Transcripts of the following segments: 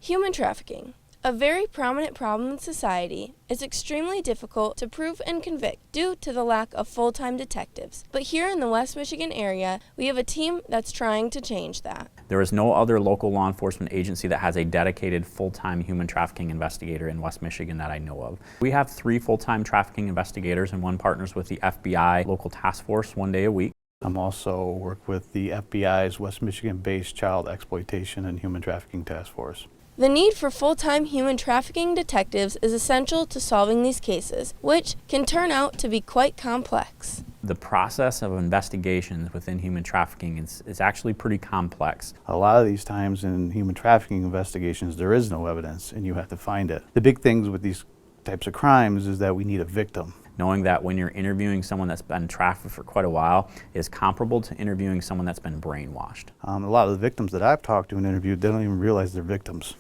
Human trafficking, a very prominent problem in society, is extremely difficult to prove and convict due to the lack of full-time detectives. But here in the West Michigan area, we have a team that's trying to change that. There is no other local law enforcement agency that has a dedicated full-time human trafficking investigator in West Michigan that I know of. We have 3 full-time trafficking investigators, and one partners with the FBI local task force 1 day a week. I'm also work with the FBI's West Michigan-based Child Exploitation and Human Trafficking Task Force. The need for full-time human trafficking detectives is essential to solving these cases, which can turn out to be quite complex. The process of investigations within human trafficking is actually pretty complex. A lot of these times in human trafficking investigations, there is no evidence and you have to find it. The big things with these types of crimes is that we need a victim. Knowing that when you're interviewing someone that's been trafficked for quite a while is comparable to interviewing someone that's been brainwashed. A lot of the victims that I've talked to and interviewed, they don't even realize they're victims.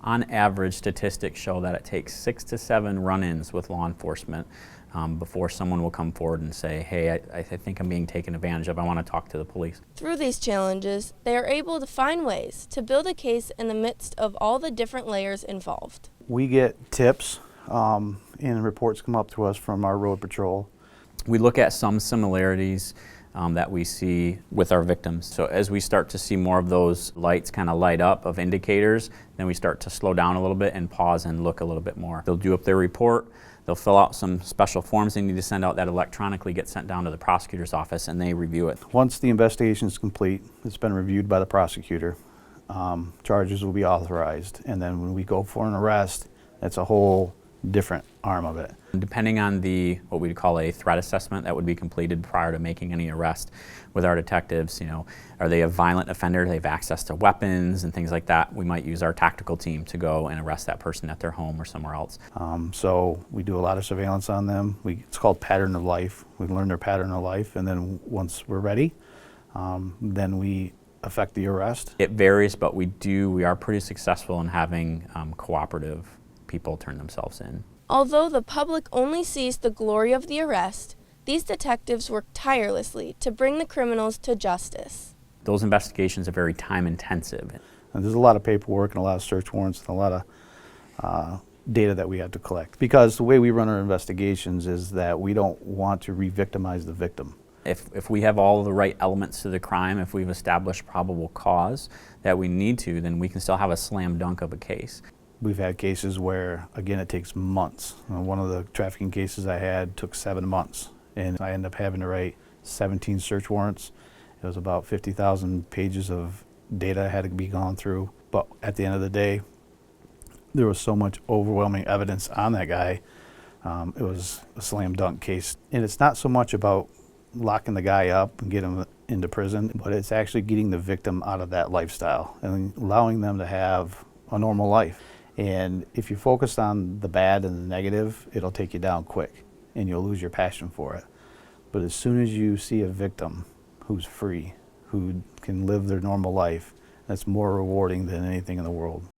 On average, statistics show that it takes 6 to 7 run-ins with law enforcement before someone will come forward and say, hey, I think I'm being taken advantage of, I want to talk to the police. Through these challenges, they are able to find ways to build a case in the midst of all the different layers involved. We get tips and reports come up to us from our road patrol. We look at some similarities that we see with our victims. So as we start to see more of those lights kind of light up of indicators, then we start to slow down a little bit and pause and look a little bit more. They'll do up their report, they'll fill out some special forms they need to send out that electronically get sent down to the prosecutor's office and they review it. Once the investigation is complete, it's been reviewed by the prosecutor, charges will be authorized, and then when we go for an arrest, that's a whole different arm of it. Depending on what we'd call a threat assessment that would be completed prior to making any arrest with our detectives, are they a violent offender, they have access to weapons and things like that, we might use our tactical team to go and arrest that person at their home or somewhere else. So we do a lot of surveillance on them. It's called pattern of life. We learn their pattern of life, and then once we're ready, then we effect the arrest. It varies, but we are pretty successful in having cooperative people turn themselves in. Although the public only sees the glory of the arrest, these detectives work tirelessly to bring the criminals to justice. Those investigations are very time intensive. And there's a lot of paperwork and a lot of search warrants and a lot of data that we have to collect. Because the way we run our investigations is that we don't want to re-victimize the victim. If we have all the right elements to the crime, if we've established probable cause that we need to, then we can still have a slam dunk of a case. We've had cases where, again, it takes months. One of the trafficking cases I had took 7 months, and I ended up having to write 17 search warrants. It was about 50,000 pages of data had to be gone through. But at the end of the day, there was so much overwhelming evidence on that guy. It was a slam dunk case. And it's not so much about locking the guy up and getting him into prison, but it's actually getting the victim out of that lifestyle and allowing them to have a normal life. And if you focus on the bad and the negative, it'll take you down quick and you'll lose your passion for it. But as soon as you see a victim who's free, who can live their normal life, that's more rewarding than anything in the world.